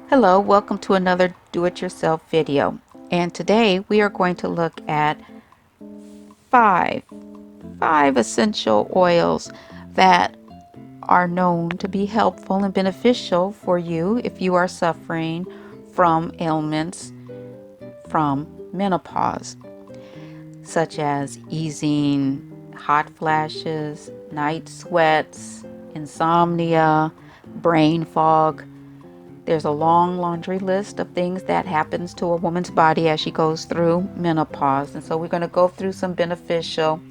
Hello, welcome to another do-it-yourself video. And today we are going to look at five essential oils that are known to be helpful and beneficial for you if you are suffering from ailments from menopause, such as easing hot flashes, night sweats, insomnia, brain fog. There's a long laundry list of things that happens to a woman's body as she goes through menopause. And so we're going to go through some beneficial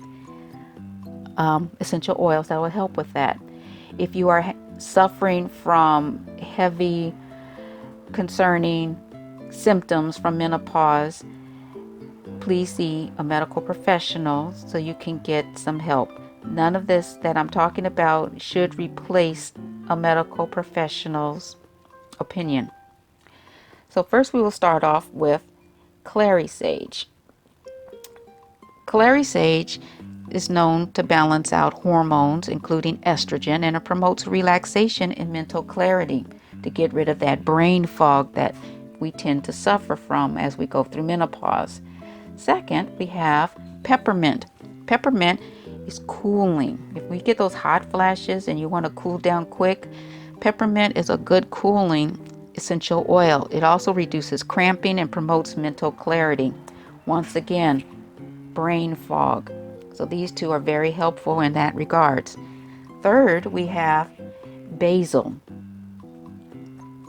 essential oils that will help with that. If you are suffering from heavy, concerning symptoms from menopause, please see a medical professional so you can get some help. None of this that I'm talking about should replace a medical professional's opinion. So first we will start off with clary sage. Clary sage is known to balance out hormones, including estrogen, and it promotes relaxation and mental clarity to get rid of that brain fog that we tend to suffer from as we go through menopause. Second, we have peppermint. Peppermint is cooling. If we get those hot flashes and you want to cool down quick, peppermint is a good cooling essential oil. It also reduces cramping and promotes mental clarity. Once again, brain fog. So these two are very helpful in that regards. Third, we have basil.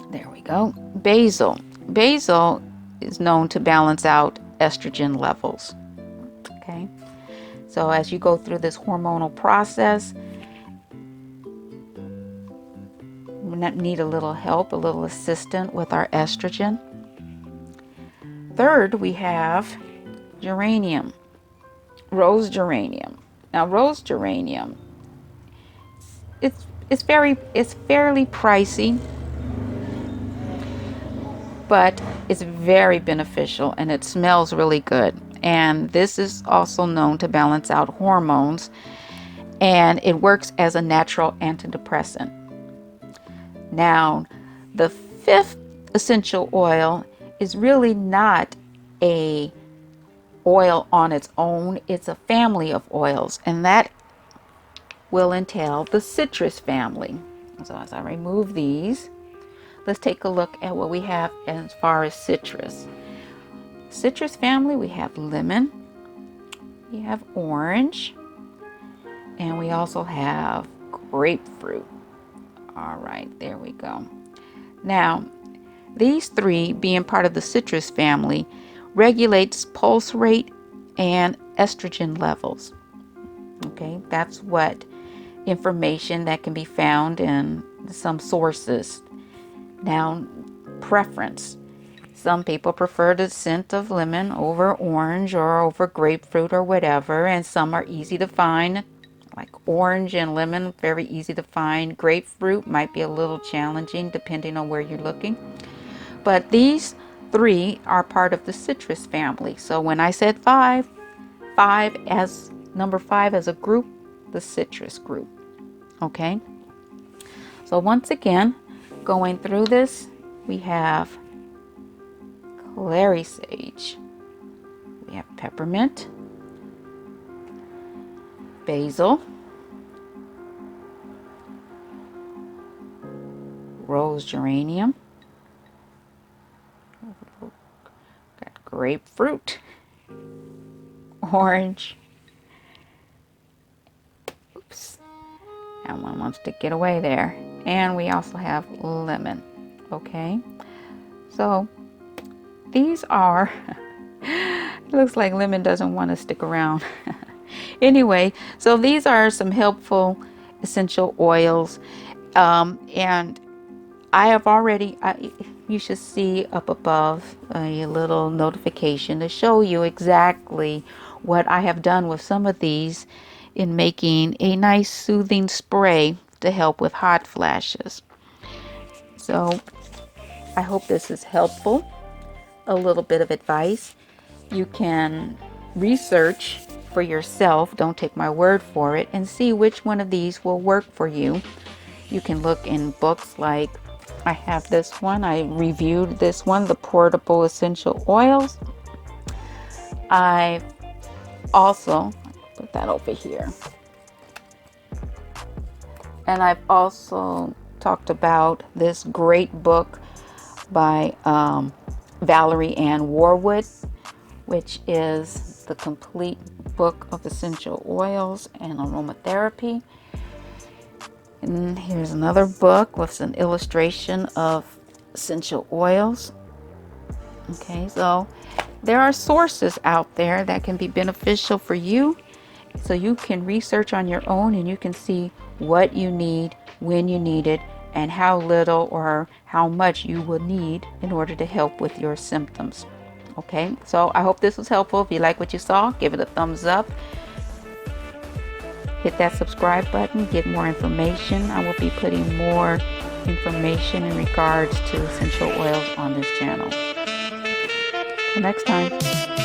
There we go. Basil. Basil is known to balance out estrogen levels. Okay. So as you go through this hormonal process, we need a little help, a little assistance with our estrogen. Third, we have geranium, rose geranium. Now, rose geranium, it's fairly pricey, but it's very beneficial and it smells really good. And this is also known to balance out hormones, and it works as a natural antidepressant. Now, the fifth essential oil is really not a oil on its own. It's a family of oils, and that will entail the citrus family. So as I remove these, let's take a look at what we have as far as citrus. Citrus family, we have lemon, we have orange, and we also have grapefruit. All right, there we go. Now, these three, being part of the citrus family, regulates pulse rate and estrogen levels. Okay, that's what information that can be found in some sources. Now, preference. Some people prefer the scent of lemon over orange or over grapefruit or whatever, and some are easy to find, like orange and lemon, very easy to find. Grapefruit might be a little challenging depending on where you're looking. But these three are part of the citrus family. So when I said number five as a group, the citrus group. Okay. So once again, going through this, we have clary sage, we have peppermint, basil, rose geranium, got grapefruit, orange, oops, that one wants to get away there, and we also have lemon. Okay, so these are it looks like lemon doesn't want to stick around. Anyway, so these are some helpful essential oils, and I have already, you should see up above a little notification to show you exactly what I have done with some of these in making a nice soothing spray to help with hot flashes. So I hope this is helpful. A little bit of advice. You can research for yourself, don't take my word for it, and see which one of these will work for you. You can look in books like I have this one. I reviewed this one, the portable essential oils. I also put that over here. And I've also talked about this great book by Valerie Ann Warwood, which is the complete book of essential oils and aromatherapy. And here's another book with an illustration of essential oils. Okay, so there are sources out there that can be beneficial for you, so you can research on your own and you can see what you need, when you need it, and how little or how much you will need in order to help with your symptoms. Okay, so I hope this was helpful. If you like what you saw, give it a thumbs up. Hit that subscribe button, get more information. I will be putting more information in regards to essential oils on this channel. Till next time.